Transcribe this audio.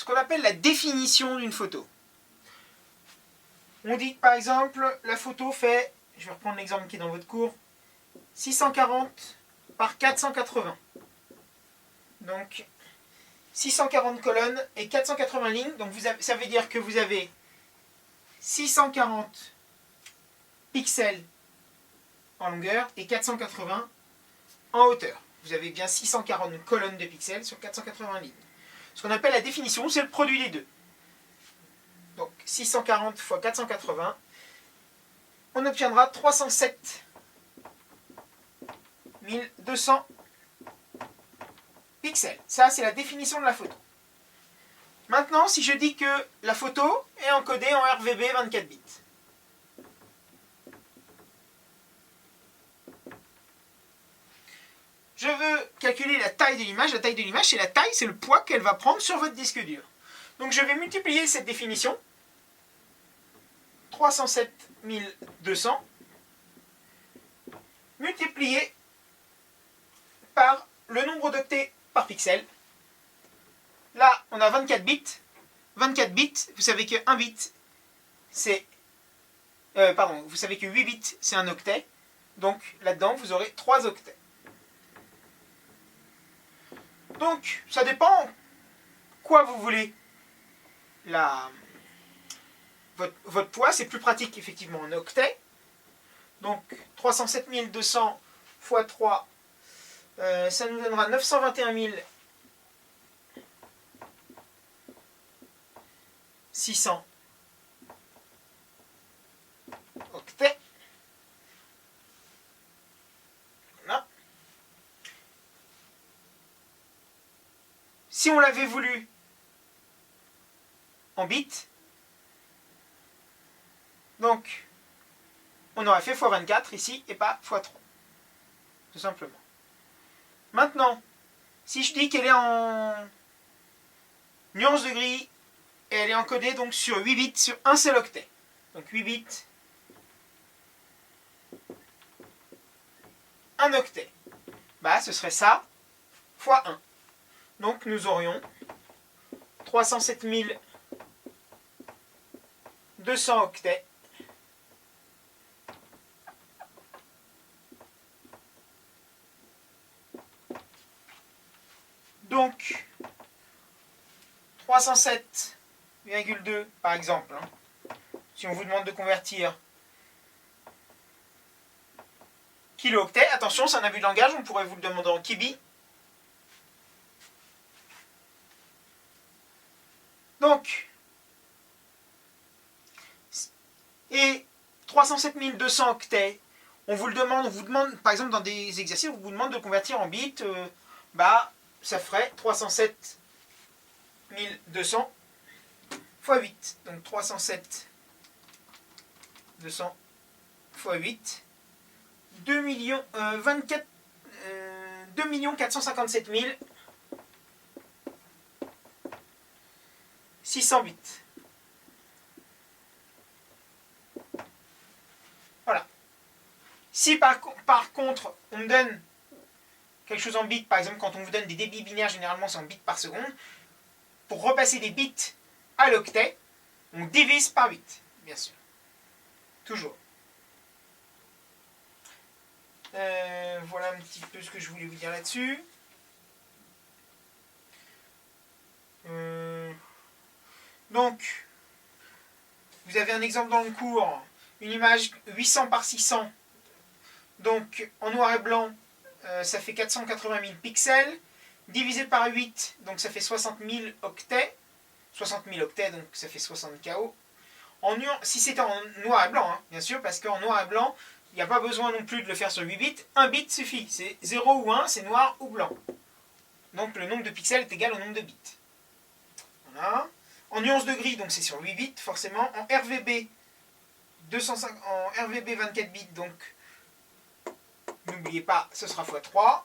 ce qu'on appelle la définition d'une photo. On dit par exemple, la photo fait, je vais reprendre l'exemple qui est dans votre cours, 640 par 480. Donc 640 colonnes et 480 lignes. Donc ça veut dire que vous avez 640 pixels en longueur et 480 en hauteur. Vous avez bien 640 colonnes de pixels sur 480 lignes. Ce qu'on appelle la définition, c'est le produit des deux. Donc 640 x 480, on obtiendra 307 200 pixels. Ça, c'est la définition de la photo. Maintenant, si je dis que la photo est encodée en RVB 24 bits. Je veux calculer la taille de l'image. La taille de l'image, c'est la taille, c'est le poids qu'elle va prendre sur votre disque dur. Donc je vais multiplier cette définition, 307 200, multiplié par le nombre d'octets par pixel. Là, on a 24 bits. 24 bits, vous savez que 1 bit, c'est... vous savez que 8 bits, c'est un octet. Donc, là-dedans, vous aurez 3 octets. Donc, ça dépend quoi vous voulez. Votre poids, c'est plus pratique, effectivement, en octets. Donc, 307 200 x 3, ça nous donnera 921 600 octets. Voilà. Si on l'avait voulu en bits, donc on aurait fait x24 ici et pas x3. Tout simplement. Maintenant, si je dis qu'elle est en nuance de gris, et elle est encodée donc sur 8 bits sur un seul octet. Donc 8 bits, un octet. Bah, ce serait ça, fois 1. Donc nous aurions 307 200 octets. Donc 307,2 par exemple. Si on vous demande de convertir kilo-octet, attention, c'est un abus de langage, on pourrait vous le demander en kibi. Donc, et 307 200 octets, on vous demande, par exemple dans des exercices, on vous demande de convertir en bits, ça ferait 307 200 x 8. Donc 307 200 x 8, 2 457 600 bits. Voilà. Si par contre on me donne quelque chose en bits, par exemple quand on vous donne des débits binaires, généralement c'est en bits par seconde, pour repasser des bits à l'octet, on divise par 8, bien sûr. Toujours. Voilà un petit peu ce que je voulais vous dire là-dessus. Donc, vous avez un exemple dans le cours, une image 800 par 600, donc en noir et blanc, ça fait 480 000 pixels, divisé par 8, donc ça fait 60 000 octets, 60 000 octets, donc ça fait 60 KO. Si c'était en noir et blanc, bien sûr, parce qu'en noir et blanc, il n'y a pas besoin non plus de le faire sur 8 bits, un bit suffit, c'est 0 ou 1, c'est noir ou blanc. Donc le nombre de pixels est égal au nombre de bits. Voilà. En nuance de gris, donc c'est sur 8 bits, forcément. En RVB, en RVB 24 bits, donc n'oubliez pas, ce sera x3.